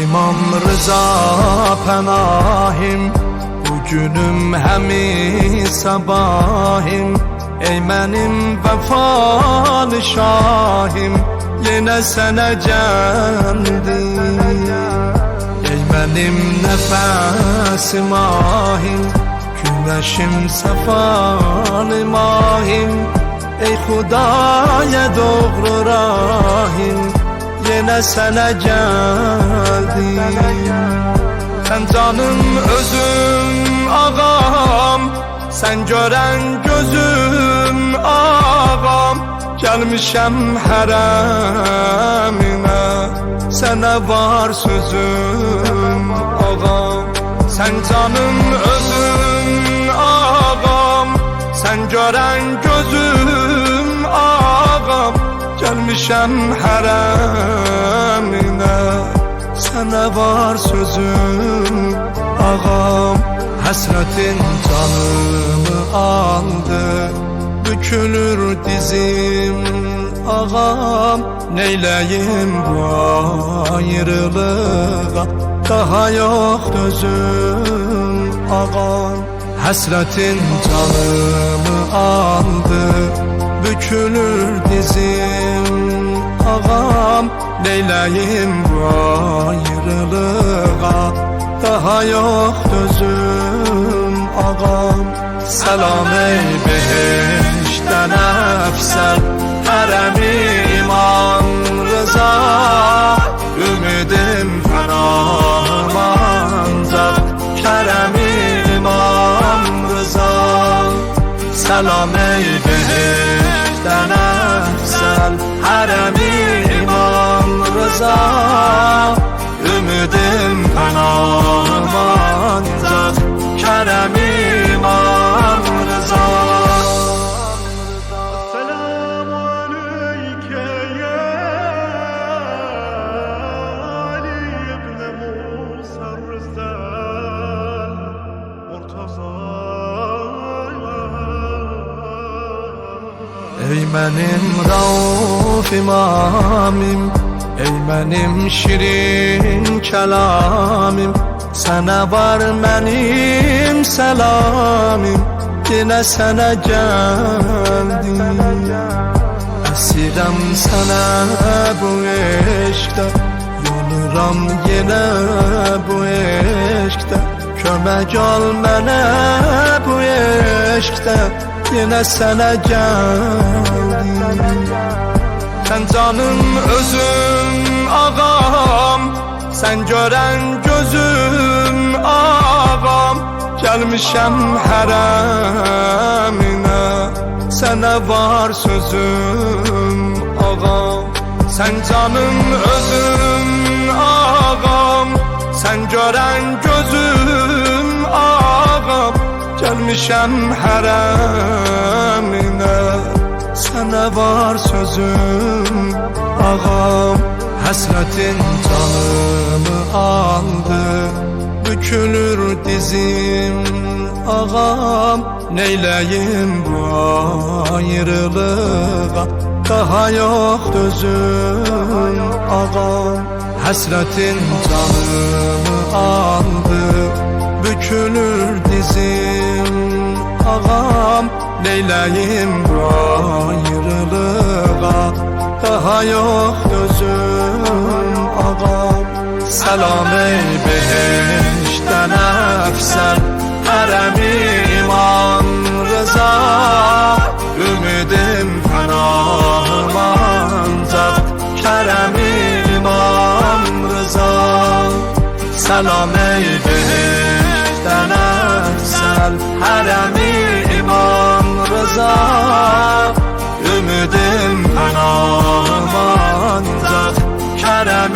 İmam Rıza pənahim, bugünüm həmi sabahim. Ey mənim vəfalı şahim, yenə sənə gəldim. Ey mənim nəfəsim ahim, güneşim səfalı mahim. Ey Xudaya doğru rahim, yenə sənə gəldim. Sən canım özüm ağam, sən görən gözüm ağam. Gəlmişəm hərəminə, sənə var sözüm ağam. Sən canım özüm ağam, sən görən gözüm ağam. Gəlmişəm hərəminə, sənə var sözüm ağam. Həsrətin canımı aldı, bükülür dizim ağam. Neyləyim bu ayrılığa, daha yox dözüm ağam. Həsrətin canımı aldı, bükülür dizim ağam. Neyləyim bu ayrılığa, daha yox dözüm ağam. Selam ey behişdən əfsər, hərəmi İmam Rıza. Ümidim pənahım ancaq kərəmi İmam Rıza. Selam ey behişdən əfsər, hərəmi İmam Rıza. Ümidim pənahım ancaq kərəmi İmam Rıza. Selamun aleyke ya Ali ibn Musa Rıza Murtaza. Ey mənim Rauf imamim, ey mənim şirin kəlamim. Sənə var mənim səlamim, yenə sənə gəldim. Əsirəm sənə bu eşqdə, yanıram yenə bu eşqdə. Kömək ol mənə bu eşqdə, yenə sənə gəldim. Sən canım özüm ağam, sən görən gözüm ağam. Gəlmişəm hərəminə, sənə var sözüm ağam. Sən canım özüm ağam, sən görən gözüm ağam. Gəlmişəm hərəminə, sənə var sözüm ağam. Həsrətin canımı aldı, bükülür dizim ağam. Neyləyim bu ayrılığa, daha yox dözüm ağam. Həsrətin canımı aldı, bükülür dizim ağam. Neyləyim bu ayrılığa, daha yox dözüm ağam. Selam ey behişdən əfsər, hərəmi İmam Rıza. Ümidim pənahım ancaq kərəmi İmam Rıza. Selam ey behişdən əfsər, hərəmi İmam Rıza. Ümidim pənahım ancaq kərəmi